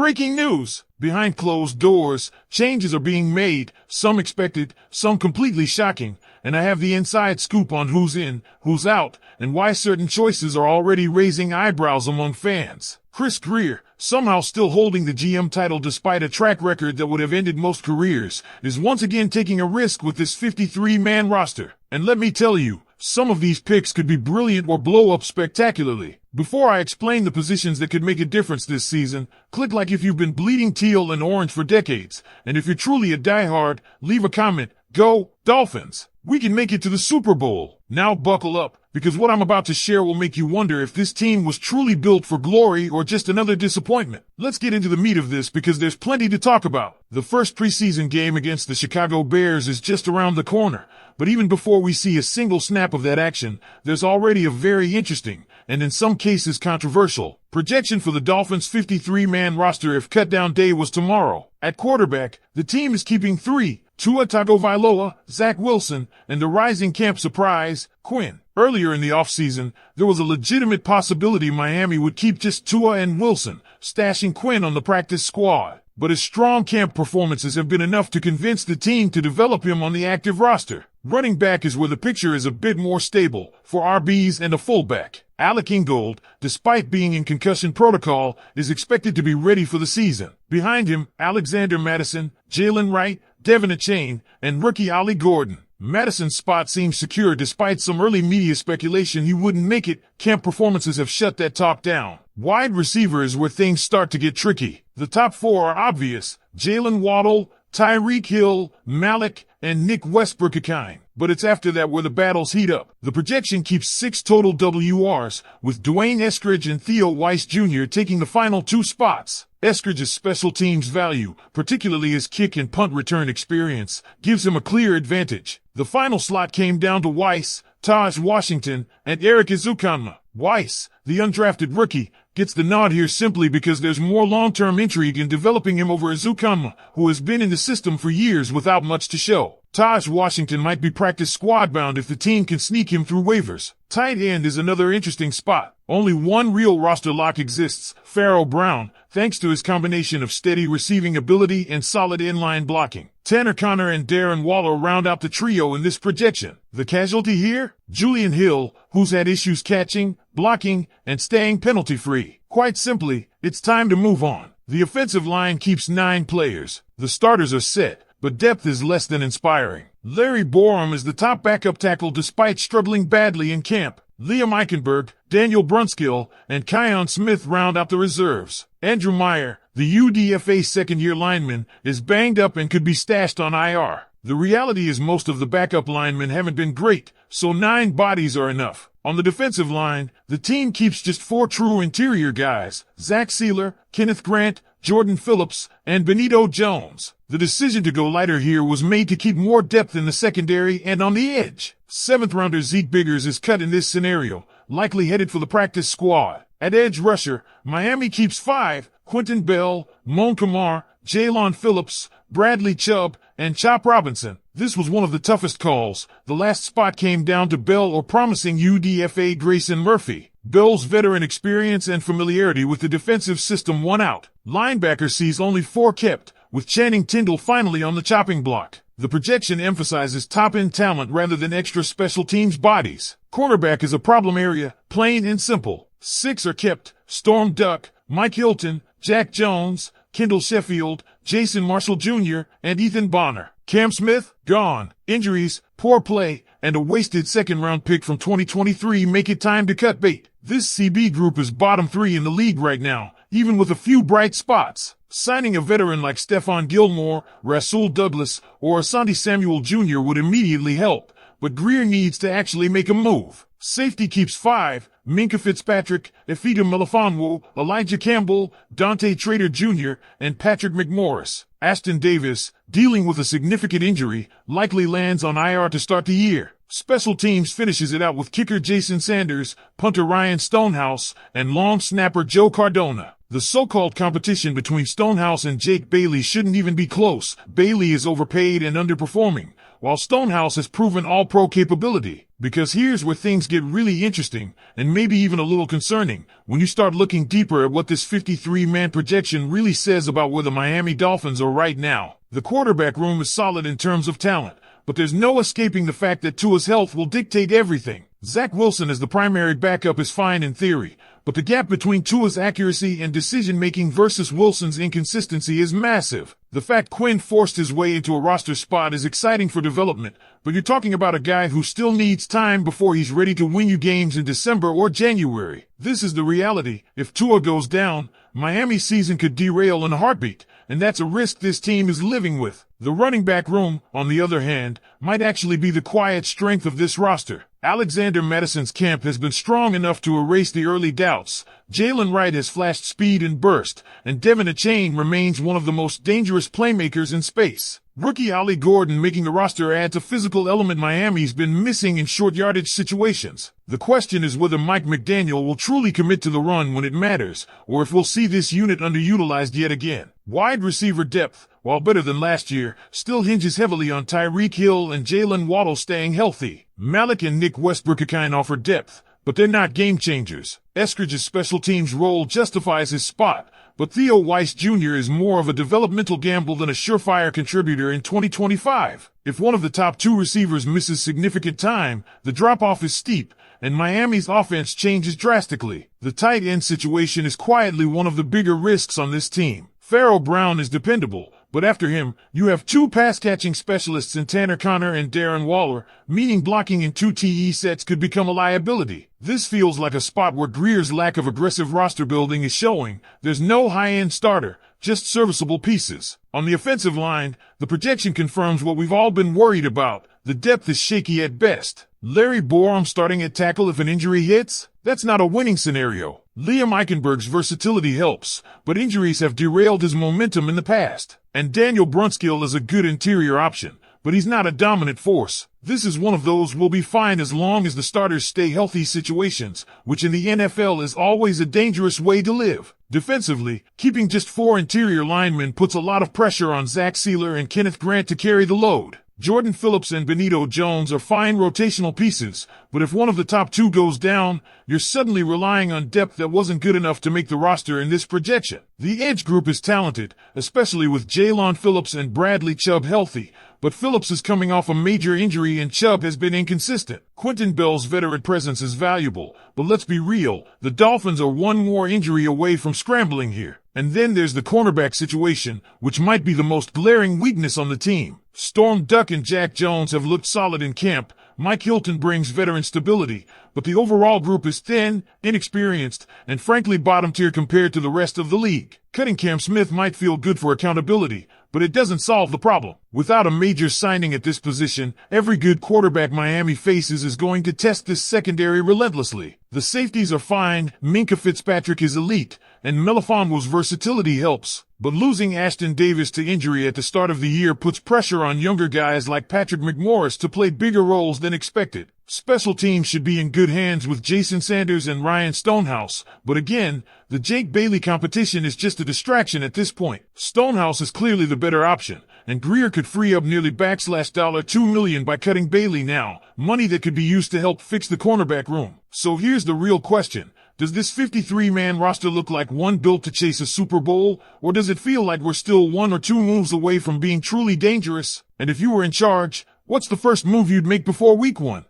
Breaking news! Behind closed doors, changes are being made, some expected, some completely shocking, and I have the inside scoop on who's in, who's out, and why certain choices are already raising eyebrows among fans. Chris Greer, somehow still holding the GM title despite a track record that would have ended most careers, is once again taking a risk with this 53-man roster. And let me tell you, some of these picks could be brilliant or blow up spectacularly. Before I explain the positions that could make a difference this season, click like if you've been bleeding teal and orange for decades. And if you're truly a diehard, leave a comment. Go, Dolphins! We can make it to the Super Bowl. Now buckle up, because what I'm about to share will make you wonder if this team was truly built for glory or just another disappointment. Let's get into the meat of this because there's plenty to talk about. The first preseason game against the Chicago Bears is just around the corner. But even before we see a single snap of that action, there's already a very interesting, and in some cases controversial, projection for the Dolphins' 53-man roster if cutdown day was tomorrow. At quarterback, the team is keeping three: Tua Tagovailoa, Zach Wilson, and the rising camp surprise, Quinn. Earlier in the offseason, there was a legitimate possibility Miami would keep just Tua and Wilson, stashing Quinn on the practice squad. But his strong camp performances have been enough to convince the team to develop him on the active roster. Running back is where the picture is a bit more stable, for RBs and a fullback. Alec Ingold, despite being in concussion protocol, is expected to be ready for the season. Behind him, Alexander Mattison, Jalen Wright, Devin Achane, and rookie Ollie Gordon. Madison's spot seems secure despite some early media speculation he wouldn't make it. Camp performances have shut that talk down. Wide receiver is where things start to get tricky. The top four are obvious: Jalen Waddle, Tyreek Hill, Malik, and Nick Westbrook-Ikine. But it's after that where the battles heat up. The projection keeps 6 total WRs, with Dwayne Eskridge and Theo Weiss Jr. taking the final 2 spots. Eskridge's special teams value, particularly his kick and punt return experience, gives him a clear advantage. The final slot came down to Weiss, Taj Washington, and Eric Ezukanma. Weiss, the undrafted rookie, gets the nod here simply because there's more long-term intrigue in developing him over Ezukanma, who has been in the system for years without much to show. Taj Washington might be practice squad bound if the team can sneak him through waivers. Tight end is another interesting spot. Only one real roster lock exists: Pharaoh Brown, thanks to his combination of steady receiving ability and solid inline blocking. Tanner Conner and Darren Waller round out the trio in this projection. The casualty here? Julian Hill, who's had issues catching, blocking, and staying penalty-free. Quite simply, it's time to move on. The offensive line keeps 9 players. The starters are set, but depth is less than inspiring. Larry Borom is the top backup tackle despite struggling badly in camp. Liam Eichenberg, Daniel Brunskill, and Kion Smith round out the reserves. Andrew Meyer, the UDFA second-year lineman, is banged up and could be stashed on IR. The reality is most of the backup linemen haven't been great, so 9 bodies are enough. On the defensive line, the team keeps just 4 true interior guys: Zach Sealer, Kenneth Grant, Jordan Phillips, and Benito Jones. The decision to go lighter here was made to keep more depth in the secondary and on the edge. 7th-rounder Zeke Biggers is cut in this scenario, likely headed for the practice squad. At edge rusher, Miami keeps 5: Quentin Bell, Mon Kamar, Jaylon Phillips, Bradley Chubb, and Chop Robinson. This was one of the toughest calls. The last spot came down to Bell or promising UDFA Grayson Murphy. Bell's veteran experience and familiarity with the defensive system won out. Linebacker sees only 4 kept, with Channing Tindall finally on the chopping block. The projection emphasizes top-end talent rather than extra special teams bodies. Cornerback is a problem area, plain and simple. 6 are kept: Storm Duck, Mike Hilton, Jack Jones, Kendall Sheffield, Jason Marshall Jr., and Ethan Bonner. Cam Smith, gone. Injuries, poor play, and a wasted second-round pick from 2023 make it time to cut bait. This CB group is bottom 3 in the league right now, even with a few bright spots. Signing a veteran like Stephon Gilmore, Rasul Douglas, or Asante Samuel Jr. would immediately help, but Greer needs to actually make a move. Safety keeps 5: Minkah Fitzpatrick, Efita Melifonwo, Elijah Campbell, Dante Trader Jr., and Patrick McMorris. Aston Davis, dealing with a significant injury, likely lands on IR to start the year. Special teams finishes it out with kicker Jason Sanders, punter Ryan Stonehouse, and long snapper Joe Cardona. The so-called competition between Stonehouse and Jake Bailey shouldn't even be close. Bailey is overpaid and underperforming, while Stonehouse has proven all-pro capability. Because here's where things get really interesting, and maybe even a little concerning, when you start looking deeper at what this 53-man projection really says about where the Miami Dolphins are right now. The quarterback room is solid in terms of talent, but there's no escaping the fact that Tua's health will dictate everything. Zach Wilson as the primary backup is fine in theory, but the gap between Tua's accuracy and decision-making versus Wilson's inconsistency is massive. The fact Quinn forced his way into a roster spot is exciting for development, but you're talking about a guy who still needs time before he's ready to win you games in December or January. This is the reality. If Tua goes down, Miami's season could derail in a heartbeat, and that's a risk this team is living with. The running back room, on the other hand, might actually be the quiet strength of this roster. Alexander Madison's camp has been strong enough to erase the early doubts. Jalen Wright has flashed speed and burst, and Devin Achane remains one of the most dangerous playmakers in space. Rookie Ollie Gordon making the roster adds a physical element Miami's been missing in short yardage situations. The question is whether Mike McDaniel will truly commit to the run when it matters, or if we'll see this unit underutilized yet again. Wide receiver depth, while better than last year, still hinges heavily on Tyreek Hill and Jalen Waddle staying healthy. Malik and Nick Westbrook-Ikine offer depth, but they're not game changers. Eskridge's special teams role justifies his spot, but Theo Weiss Jr. is more of a developmental gamble than a surefire contributor in 2025. If one of the top two receivers misses significant time, the drop-off is steep, and Miami's offense changes drastically. The tight end situation is quietly one of the bigger risks on this team. Pharaoh Brown is dependable, but after him, you have two pass-catching specialists in Tanner Connor and Darren Waller, meaning blocking in two TE sets could become a liability. This feels like a spot where Greer's lack of aggressive roster building is showing. There's no high-end starter, just serviceable pieces. On the offensive line, the projection confirms what we've all been worried about. The depth is shaky at best. Larry Borom starting at tackle if an injury hits? That's not a winning scenario. Liam Eichenberg's versatility helps, but injuries have derailed his momentum in the past. And Daniel Brunskill is a good interior option, but he's not a dominant force. This is one of those we'll be fine as long as the starters stay healthy situations, which in the NFL is always a dangerous way to live. Defensively, keeping just 4 interior linemen puts a lot of pressure on Zach Sealer and Kenneth Grant to carry the load. Jordan Phillips and Benito Jones are fine rotational pieces, but if one of the top two goes down, you're suddenly relying on depth that wasn't good enough to make the roster in this projection. The edge group is talented, especially with Jaylon Phillips and Bradley Chubb healthy, but Phillips is coming off a major injury and Chubb has been inconsistent. Quentin Bell's veteran presence is valuable, but let's be real, the Dolphins are one more injury away from scrambling here. And then there's the cornerback situation, which might be the most glaring weakness on the team. Storm Duck and Jack Jones have looked solid in camp. Mike Hilton brings veteran stability, but the overall group is thin, inexperienced, and frankly bottom tier compared to the rest of the league. Cutting Cam Smith might feel good for accountability, but it doesn't solve the problem. Without a major signing at this position, every good quarterback Miami faces is going to test this secondary relentlessly. The safeties are fine, Minkah Fitzpatrick is elite, and Melifonwo's versatility helps. But losing Ashton Davis to injury at the start of the year puts pressure on younger guys like Patrick McMorris to play bigger roles than expected. Special teams should be in good hands with Jason Sanders and Ryan Stonehouse, but again, the Jake Bailey competition is just a distraction at this point. Stonehouse is clearly the better option, and Greer could free up nearly $2 million by cutting Bailey now, money that could be used to help fix the cornerback room. So here's the real question. Does this 53-man roster look like one built to chase a Super Bowl, or does it feel like we're still 1 or 2 moves away from being truly dangerous? And if you were in charge, what's the first move you'd make before week 1?